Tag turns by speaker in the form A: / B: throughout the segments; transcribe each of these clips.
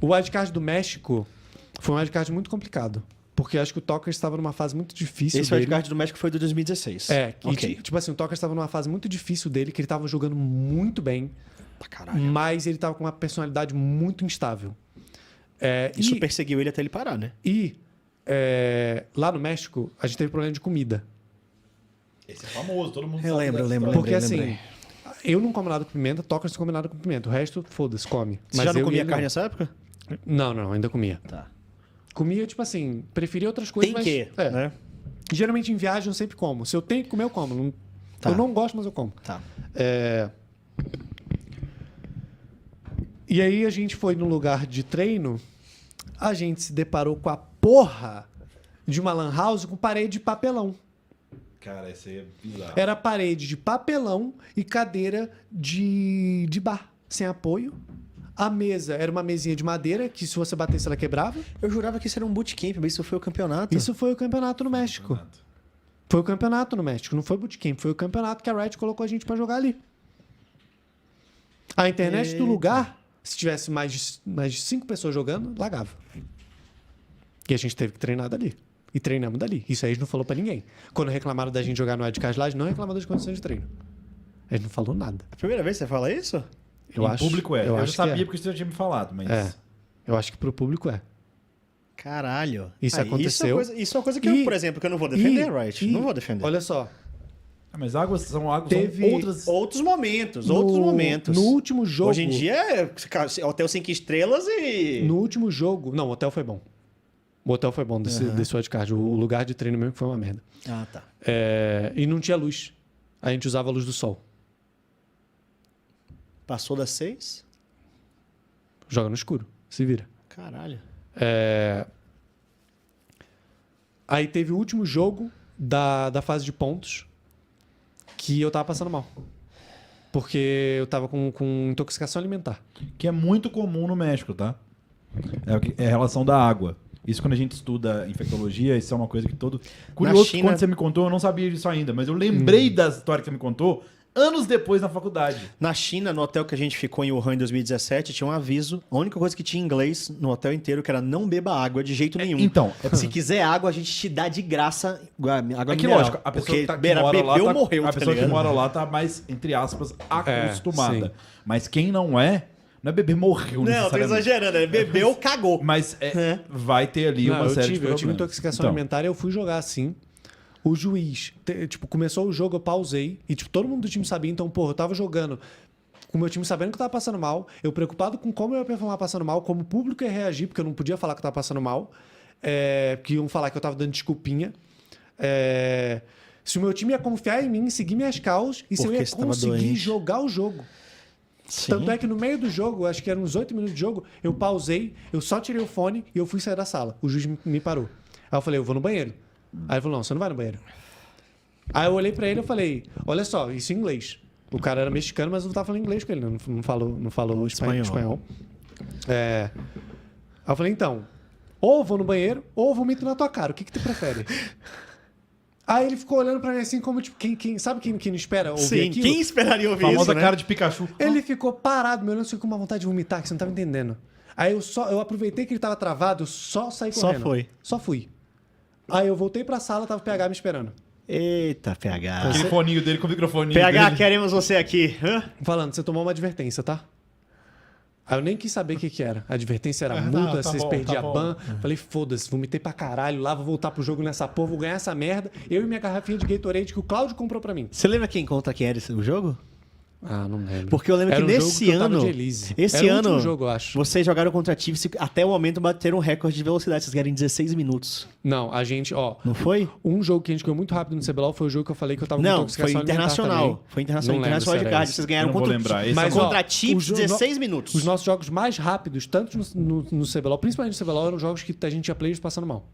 A: O wildcard do México foi um wildcard muito complicado. Porque acho que o Tokers estava numa fase muito difícil
B: Esse
A: dele.
B: wildcard do México foi do 2016.
A: Ok. Tipo assim, o Tokers estava numa fase muito difícil dele, que ele estava jogando muito bem,
B: Pra caralho.
A: mas ele estava com uma personalidade muito instável.
B: Isso perseguiu ele até ele parar, né?
A: Lá no México, a gente teve problema de comida.
C: Esse é famoso, todo mundo
B: Eu
C: sabe
B: lembro,
C: dessa
B: eu lembro.
C: história.
A: Porque assim,
B: lembrei.
A: eu não como nada com pimenta, Tokers não come nada com pimenta. O resto, foda-se, come.
B: Você já não
A: eu
B: comia
A: e ele
B: carne nessa época?
A: Não, ainda comia.
B: Tá.
A: Comia, tipo assim, preferia outras coisas,
B: Tem
A: mas...
B: que, né?
A: Geralmente em viagem eu sempre como. Se eu tenho que comer, eu como. Não-
B: Tá.
A: Eu não gosto, mas eu como.
B: Tá.
A: E aí a gente foi num lugar de treino, a gente se deparou com a porra de uma lan house com parede de papelão.
C: Cara, esse aí é bizarro.
A: Era parede de papelão e cadeira de bar, sem apoio. A mesa era uma mesinha de madeira, que se você batesse ela quebrava.
B: Eu jurava que isso era um bootcamp, mas isso foi o campeonato.
A: Isso foi o campeonato no México. Foi o campeonato no México, não foi bootcamp. Foi o campeonato que a Riot colocou a gente pra jogar ali. A internet do lugar, se tivesse mais de 5 pessoas jogando, lagava. E a gente teve que treinar dali. E treinamos dali. Isso aí a gente não falou pra ninguém. Quando reclamaram da gente jogar no Wildcard lá, a gente não reclamou das condições de treino. A gente não falou nada.
B: A primeira vez que você fala isso?
C: Em público é. Eu já
A: acho que
C: sabia porque você já tinha me falado, mas...
A: Eu acho que pro público é.
B: Caralho.
A: Isso aconteceu.
B: Isso é uma coisa que eu, por exemplo, que eu não vou defender, Riot. Não vou defender.
A: Olha só.
C: Mas águas são
A: Teve
C: outras...
B: Outros momentos. No
A: último jogo...
B: Hoje em dia é hotel 5 estrelas e...
A: No último jogo... Não, o hotel foi bom. O hotel foi bom desse wildcard. O lugar de treino mesmo foi uma merda.
B: Ah, tá.
A: E não tinha luz. A gente usava a luz do sol.
B: Passou das 6?
A: Joga no escuro. Se vira.
B: Caralho.
A: Aí teve o último jogo da fase de pontos que eu tava passando mal. Porque eu tava com intoxicação alimentar.
C: Que é muito comum no México, tá? É a relação da água. Isso quando a gente estuda infectologia, isso é uma coisa que todo... Curioso que quando você me contou, eu não sabia disso ainda, mas eu lembrei da história que você me contou anos depois na faculdade.
B: Na China, no hotel que a gente ficou em Wuhan em 2017, tinha um aviso. A única coisa que tinha em inglês no hotel inteiro que era não beba água de jeito nenhum.
C: Então,
B: se quiser água, a gente te dá de graça água
C: é que
B: mineral.
C: lógico, a pessoa
B: porque
C: que mora lá tá,
B: morreu,
C: a pessoa
B: tá
C: que mora lá tá mais, entre aspas, acostumada.
A: sim.
C: Mas quem não é beber morreu
B: Não, tô
C: necessariamente.
B: exagerando. Ele bebeu, cagou.
C: Mas vai ter ali uma série de
A: eu
C: problemas.
A: tive intoxicação
C: Então,
A: alimentar e eu fui jogar assim. O juiz, começou o jogo, eu pausei. E, todo mundo do time sabia. Então, eu tava jogando com o meu time sabendo que eu tava passando mal. Eu preocupado com como eu ia performar passando mal, como o público ia reagir, porque eu não podia falar que eu tava passando mal. Porque iam falar que eu tava dando desculpinha. Se o meu time ia confiar em mim, seguir minhas causas, e se eu ia conseguir jogar o jogo.
B: Sim.
A: Tanto é que no meio do jogo, acho que eram uns 8 minutos de jogo, eu pausei, eu só tirei o fone e eu fui sair da sala. O juiz me parou. Aí eu falei, eu vou no banheiro. Aí ele falou, não, você não vai no banheiro. Aí eu olhei pra ele e falei, olha só, isso em inglês. O cara era mexicano, mas eu não tava falando inglês com ele, não falou espanhol. Aí eu falei, então, ou eu vou no banheiro, ou eu vomito na tua cara. O que tu prefere? Aí ele ficou olhando pra mim assim, como tipo, sabe quem não espera ouvir
B: Sim,
A: aquilo?
B: quem esperaria ouvir
C: famosa
B: isso, né?
C: cara de Pikachu.
A: Ele ficou parado, me olhando assim com uma vontade de vomitar, que você não tava entendendo. Aí eu aproveitei que ele tava travado, eu só saí correndo. Só fui. Aí eu voltei pra sala, tava o PH me esperando.
B: Eita, PH.
C: Aquele foninho dele com o microfoninho
B: PH,
C: dele.
B: queremos você aqui. Hã?
A: Falando, você tomou uma advertência, tá? Aí eu nem quis saber o que era. A advertência era muda, vocês perdiam a ban. Falei, foda-se, vomitei pra caralho lá, vou voltar pro jogo nessa porra, vou ganhar essa merda. Eu e minha garrafinha de Gatorade que o Cláudio comprou pra mim.
B: Você lembra contra quem era o jogo?
A: Ah, não lembro.
B: Porque eu lembro
A: Era
B: que
A: um
B: nesse
A: jogo que eu tava
B: ano.
A: de Elise.
B: Esse
A: Era o
B: ano.
A: último jogo, eu acho.
B: Vocês jogaram contra a Chiefs até o momento bateram um recorde de velocidade. Vocês ganharam em 16 minutos.
A: Não, a gente,
B: Não foi?
A: Um jogo que a gente ganhou muito rápido no CBLOL foi o jogo que eu falei que eu tava com
B: Não,
A: intoxicação
B: foi internacional.
A: alimentar
B: Foi
A: também.
B: internacional.
A: Não lembro
B: Internacional
A: se
B: de
A: era
B: card.
A: esse.
B: Vocês ganharam
C: Eu não vou
B: contra
C: lembrar. Esse
A: Mas,
B: contra
A: ó,
B: a Chiefs, 16 minutos.
A: Os nossos jogos mais rápidos, tanto no CBLOL, principalmente no CBLOL, eram jogos que a gente tinha players passando mal.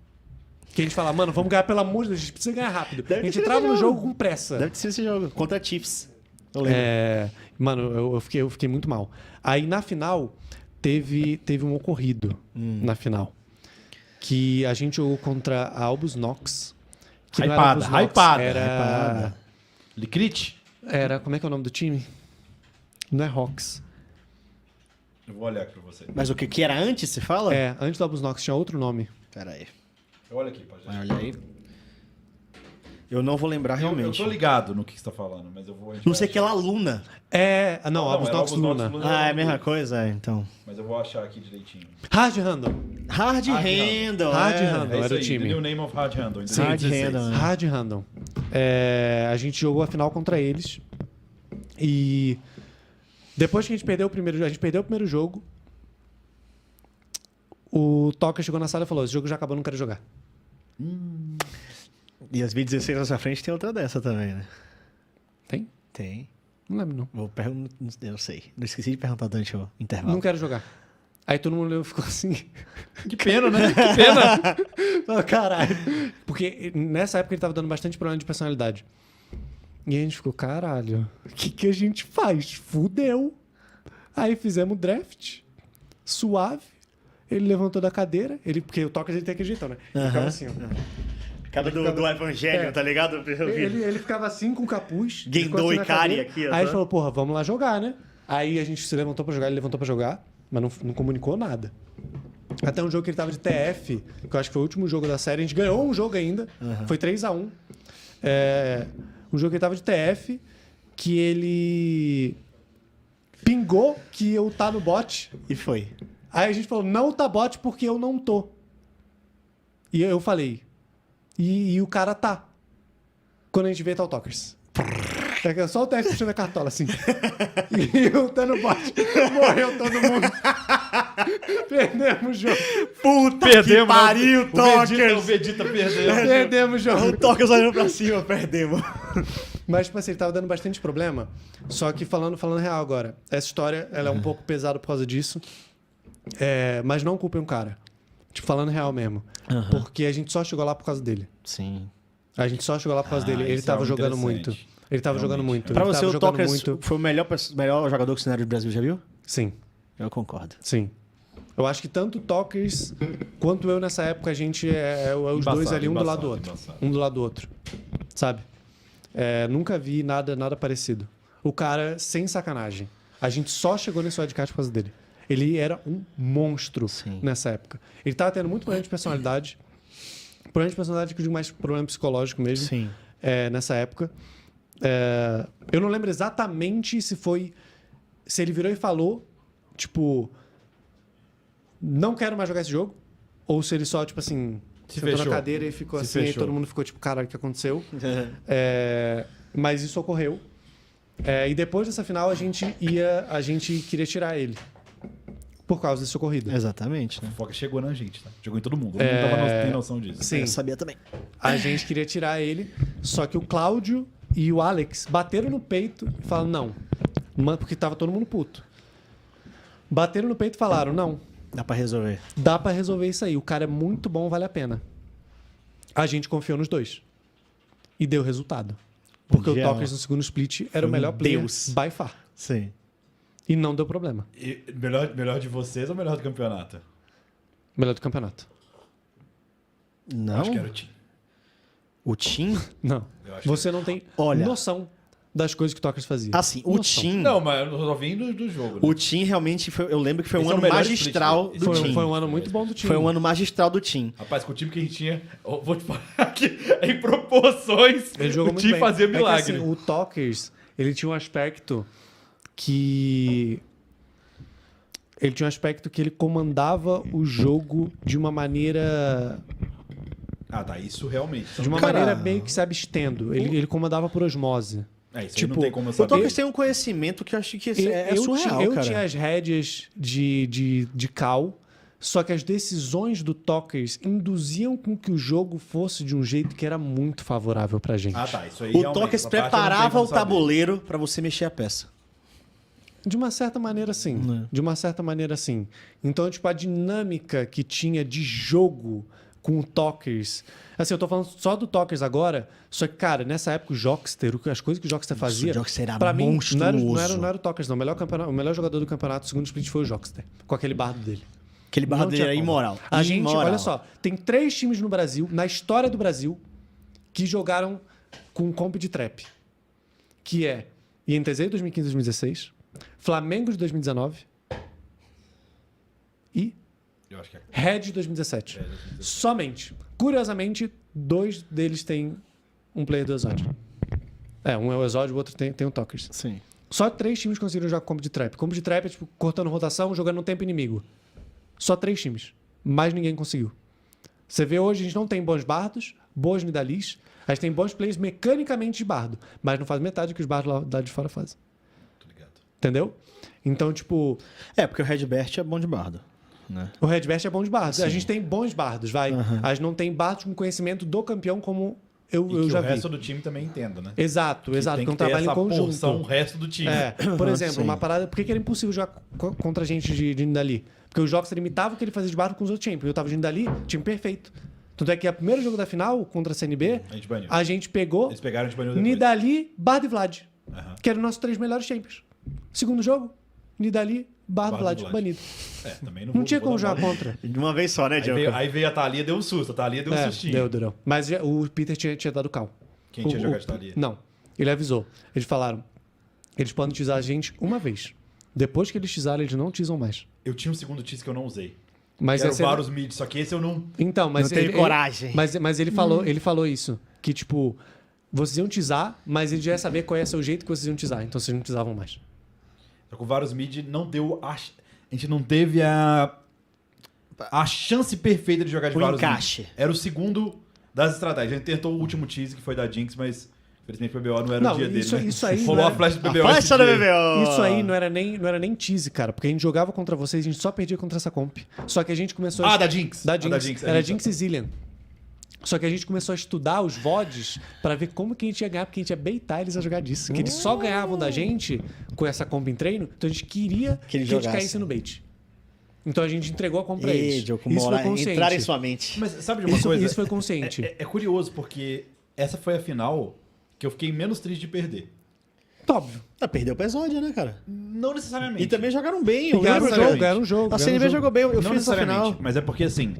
A: Que a gente fala, mano, vamos ganhar pelo amor de Deus, a gente precisa ganhar rápido.
B: Deve
A: a gente
B: ter
A: entrava
B: sido
A: no
B: esse
A: jogo
B: jogo.
A: com pressa.
B: Deve ter sido esse jogo. Contra a Chiefs. Eu lembro.
A: Mano, eu fiquei muito mal. Aí na final, teve um ocorrido na final. Que a gente jogou contra a Albus Nox. Que não era Albus Nox,
C: Hypada.
A: Era.
C: Licrit?
A: Era. Como é que é o nome do time? Não é Hawks.
C: Eu vou olhar aqui pra você.
B: Mas o que era antes, você fala?
A: É, antes do Albus Nox tinha outro nome.
B: Pera aí.
C: Olha aqui, pode
B: Vai, olha aí. Eu não vou lembrar
C: Eu
B: realmente.
C: tô ligado no que você tá falando, mas eu vou...
B: Não sei que ela Luna.
A: Não, Albus Nox Luna.
B: Ah, é a mesma coisa? Então.
C: Mas eu vou achar aqui direitinho.
A: Hard Handle.
B: Hard Handle.
A: Hard
B: é.
A: Handle.
C: É isso
A: era o
C: aí,
A: time.
C: The New Name of Hard Handle. em
B: Sim, Hard
C: 2016.
B: Handle, né?
A: Hard Handle. A gente jogou a final contra eles. E depois que a gente perdeu o primeiro jogo, o Toca chegou na sala e falou: esse jogo já acabou, não quero jogar.
B: E as 2016 na sua frente tem outra dessa também, né?
A: Tem?
B: Tem.
A: Não lembro, não.
B: Vou perguntar. Eu sei. Não esqueci de perguntar durante o intervalo.
A: Não quero jogar. Aí todo mundo ficou assim.
C: Que pena, né? Que pena.
A: Oh, caralho. Porque nessa época ele tava dando bastante problema de personalidade. E a gente ficou, caralho, o que a gente faz? Fudeu. Aí fizemos o draft. Suave. Ele levantou da cadeira. Porque o Tocas ele tem aquele jeitão, né? Ele ficava assim, ó.
B: Cara do Evangelho, tá ligado?
A: Ele ficava assim com o capuz.
B: Gendou
A: ficou assim
B: e
A: na
B: Kari
A: cadeira.
B: aqui, ó.
A: Aí a gente falou, porra, vamos lá jogar, né? Aí a gente se levantou pra jogar, ele levantou pra jogar, mas não comunicou nada. Até um jogo que ele tava de TF, que eu acho que foi o último jogo da série, a gente ganhou um jogo ainda, foi 3-1. Um jogo que ele tava de TF, que ele pingou que eu tá no bot.
B: E foi.
A: Aí a gente falou, não tá bot porque eu não tô. E eu falei, e o cara tá. Quando a gente vê, tá o Talkers. É só o TF puxando a cartola, assim. E eu tá no bot. Morreu todo mundo. Perdemos o jogo.
B: Puta
C: Perdemos,
B: que pariu,
C: O
B: Tokers!
C: Vegeta perdeu.
A: Perdemos o jogo.
B: O Tokers olhando pra cima, perdemos.
A: Mas, tipo assim, ele tava dando bastante problema. Só que falando real agora, essa história, ela é um pouco pesada por causa disso. Mas não culpem um cara. Tipo, falando real mesmo. Porque a gente só chegou lá por causa dele.
B: Sim.
A: A gente só chegou lá por causa dele. Ele
C: isso é
A: tava
C: algo
A: jogando
C: interessante.
A: muito. Ele tava jogando muito.
B: Pra
A: Ele
B: você,
A: tava
B: o
A: jogando
B: Tokers
A: muito.
B: foi o melhor jogador que o cenário do Brasil já viu?
A: Sim,
B: Eu concordo.
A: sim. Eu acho que tanto o Tokers quanto eu nessa época, a gente os
C: Embaçado,
A: dois ali, um do lado do
C: embaçado,
A: outro.
C: embaçado.
A: Um do lado do outro. Sabe? Nunca vi nada parecido. O cara, sem sacanagem. A gente só chegou nesse wildcard por causa dele. Ele era um monstro
B: Sim.
A: nessa época. Ele tava tendo muito problema de personalidade. Problema de personalidade que eu digo mais problema psicológico mesmo.
B: Sim.
A: Nessa época. Eu não lembro exatamente se ele virou e falou, tipo, não quero mais jogar esse jogo, ou se ele só, tipo assim, sentou na
C: fechou.
A: cadeira e ficou
C: Se
A: assim, e
C: fechou.
A: todo mundo ficou tipo, caralho, o que aconteceu? Mas isso ocorreu. E depois dessa final, a gente queria tirar ele. Por causa desse ocorrido.
B: Exatamente, né?
C: O Foca chegou na gente, tá? Chegou em todo mundo. Todo mundo tem noção disso.
A: Sim.
B: Eu sabia também.
A: A gente queria tirar ele, só que o Cláudio e o Alex bateram no peito e falaram não. Porque tava todo mundo puto. Bateram no peito e falaram, não,
B: Dá pra resolver.
A: dá pra resolver isso aí. O cara é muito bom, vale a pena. A gente confiou nos dois. E deu resultado. Porque
B: Mundial.
A: o Tokers no segundo split era o
B: um
A: melhor player
B: deus.
A: by far.
B: Sim.
A: E não deu problema.
C: E melhor de vocês ou melhor do campeonato?
A: Melhor do campeonato.
B: Não?
C: Acho que era o time.
B: O Tim?
A: Não.
C: Eu acho
A: Você não tem
B: Olha.
A: noção das coisas que o Tokers fazia.
B: Assim, o
A: Noção.
B: Tim...
C: Não, mas eu só vim do jogo. Né?
B: O Tim realmente foi... Eu lembro que foi um
C: Esse é o
B: ano
C: melhor
B: magistral
C: split,
B: do
C: né?
B: Tim.
A: Foi um ano muito bom do time.
B: Foi um ano magistral do Tim.
C: Rapaz, com o time que a gente tinha, eu vou te falar que em proporções,
A: Ele jogou
C: o
A: muito
C: time
A: bem.
C: fazia
A: É que,
C: milagre.
A: assim, o Tokers, ele tinha um aspecto que... Ele tinha um aspecto que ele comandava o jogo de uma maneira...
C: Ah, tá, isso realmente.
A: De uma
B: Cara,
A: maneira meio que se abstendo. Ele comandava por osmose.
C: É, isso
A: tipo,
C: aí não tem como eu
B: O
C: saber.
B: Tokers tem um conhecimento que eu acho que é surreal,
A: eu
B: cara.
A: tinha as rédeas de cal, só que as decisões do Tokers induziam com que o jogo fosse de um jeito que era muito favorável pra gente.
C: Ah, tá, isso aí
B: O
C: realmente,
B: Tokers
C: essa parte eu não tenho
B: preparava
C: como
B: o
C: saber.
B: tabuleiro pra você mexer a peça.
A: De uma certa maneira, sim. De uma certa maneira, sim. Então, tipo, a dinâmica que tinha de jogo com o Tokers... Assim, eu tô falando só do Tokers agora, só que, cara, nessa época o Jockster, as coisas que o Jockster fazia...
B: o Jockster era
A: pra mim,
B: monstruoso.
A: não era o Tokers, não. O melhor jogador do campeonato, o segundo split, foi o Jockster. Com aquele bardo dele.
B: Aquele barra
A: Não
B: dele
A: tinha
B: era
A: como.
B: imoral.
A: A gente,
B: Imoral.
A: olha só, tem 3 times no Brasil, na história do Brasil, que jogaram com comp de trap. Que é INTZ de 2015 e 2016, Flamengo de 2019 e
C: Eu acho que é.
A: Red 2017. Somente. Curiosamente, 2 deles têm um player do Exódio. Um é o Exódio, o outro tem o Talkers.
B: Sim.
A: Só 3 times conseguiram jogar com combo de trap. Combo de trap é tipo cortando rotação, jogando no tempo inimigo. Só 3 times. Mais ninguém conseguiu. Você vê hoje, a gente não tem bons bardos, boas Nidalis. A gente tem bons players mecanicamente de bardo. Mas não faz metade do que os bardos lá de fora fazem.
C: Tô ligado.
A: Entendeu? Então, tipo...
B: Porque o Redbert é bom de bardo. Né?
A: O Redbert é bom de bardo.
B: Sim.
A: A gente tem bons bardos, vai. A gente não tem bardos com conhecimento do campeão como eu já
C: o
A: vi.
C: resto do time também entenda, né?
A: Exato, exato.
C: Tem
A: Porque é um
C: que ter
A: trabalho em
C: essa
A: conjunto.
C: porção, o resto do time.
A: Por exemplo,
B: Sim.
A: uma parada... Por que era impossível jogar contra a gente de Nidali? Porque o Joxer imitava o que ele fazia de bardo com os outros champions. Eu tava de Nidali, time perfeito. Tanto é que o primeiro jogo da final, contra a CNB,
C: A gente baniu.
A: a gente pegou
C: Eles pegaram, a gente baniu depois.
A: Nidali, Bardo e Vlad.
C: Aham.
A: Que eram os nossos 3 melhores champions. Segundo jogo, Nidali, Bardo e Vlad. Banido.
C: Também não
A: Não
C: vou-
A: tinha
C: vou
A: como
C: dar
A: jogar
C: mole.
A: contra.
B: De uma vez só, né, Diogo?
C: Aí veio a Thalia, deu um susto. A Thalia deu um sustinho.
A: Deu. Mas o Peter tinha dado cal.
C: Quem tinha jogado de Thalia?
A: Não. Ele avisou. Eles falaram, eles podem utilizar a gente uma vez. Depois que eles utilizaram, eles não utilizam mais.
C: Eu tinha um segundo tease que eu não usei.
A: Mas
C: Era
A: esse é-
C: vários mid, só que esse eu não...
A: Então, mas
B: Não teve
A: ele,
B: coragem.
A: Mas ele falou isso. Que, tipo, vocês iam utilizar, mas ele já ia saber qual ia ser o jeito que vocês iam utilizar. Então vocês não utilizavam mais.
C: Só que o vários mid não deu... A gente não teve a chance perfeita de jogar de
B: O
C: vários
B: encaixe.
C: mid. Era o segundo das estratégias. A gente tentou o último tease, que foi da Jinx, mas infelizmente o PBO não era o dia dele, né?
A: isso aí
C: Rolou
A: não
C: a
A: era-
C: flash do
B: A
C: PBO.
B: flecha
C: esse
B: do
C: dia.
B: BBO!
A: Isso aí não era nem tease, cara. Porque a gente jogava contra vocês, a gente só perdia contra essa comp. Só que a gente começou
C: Ah, da Jinx.
A: Da
C: Ah,
A: Jinx.
C: da Jinx.
A: Era Jinx e Zillion. Só que a gente começou a estudar os VODs pra ver como que a gente ia ganhar, porque a gente ia baitar eles a jogar disso. Que eles só ganhavam da gente com essa comp em treino, então a gente queria que
B: eles
A: eles
B: jogassem.
A: caíssem no bait. Então a gente entregou a comp pra
B: Ei,
A: eles.
B: Diogo,
A: Isso foi
B: morar,
A: consciente.
B: entrar em sua mente.
C: Mas sabe de uma coisa?
A: Isso foi consciente.
C: É curioso, porque essa foi a final que eu fiquei menos triste de perder.
A: Óbvio.
B: Perdeu o episódio, né, cara?
C: Não necessariamente.
B: E também jogaram bem. Eu
A: Ganharam
B: lembro
A: o
B: do
A: jogo, ganharam o jogo.
B: A
A: ganharam o
B: CNB
A: jogo.
B: jogou bem, eu
C: Não
B: fiz essa
C: necessariamente,
B: final.
C: mas é porque assim...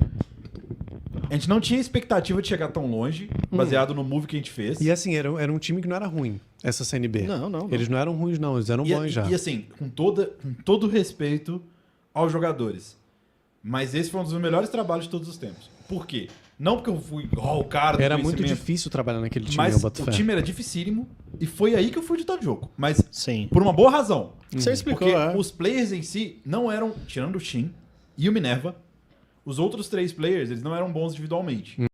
C: A gente não tinha expectativa de chegar tão longe, baseado no move que a gente fez.
A: E assim, era um time que não era ruim, essa CNB.
B: Não.
A: Eles não eram ruins, não. Eles eram bons já.
C: E assim, com todo respeito aos jogadores. Mas esse foi um dos melhores trabalhos de todos os tempos. Por quê? Não porque eu fui o cara do
A: Era muito
C: conhecimento,
A: difícil trabalhar naquele time,
C: mas
A: eu boto
C: o
A: fé.
C: time era dificílimo e foi aí que eu fui de todo jogo. Mas
B: Sim.
C: por uma boa razão.
B: Você explicou,
C: Porque os players em si não eram, tirando o Shin e o Minerva, os outros 3 players, eles não eram bons individualmente.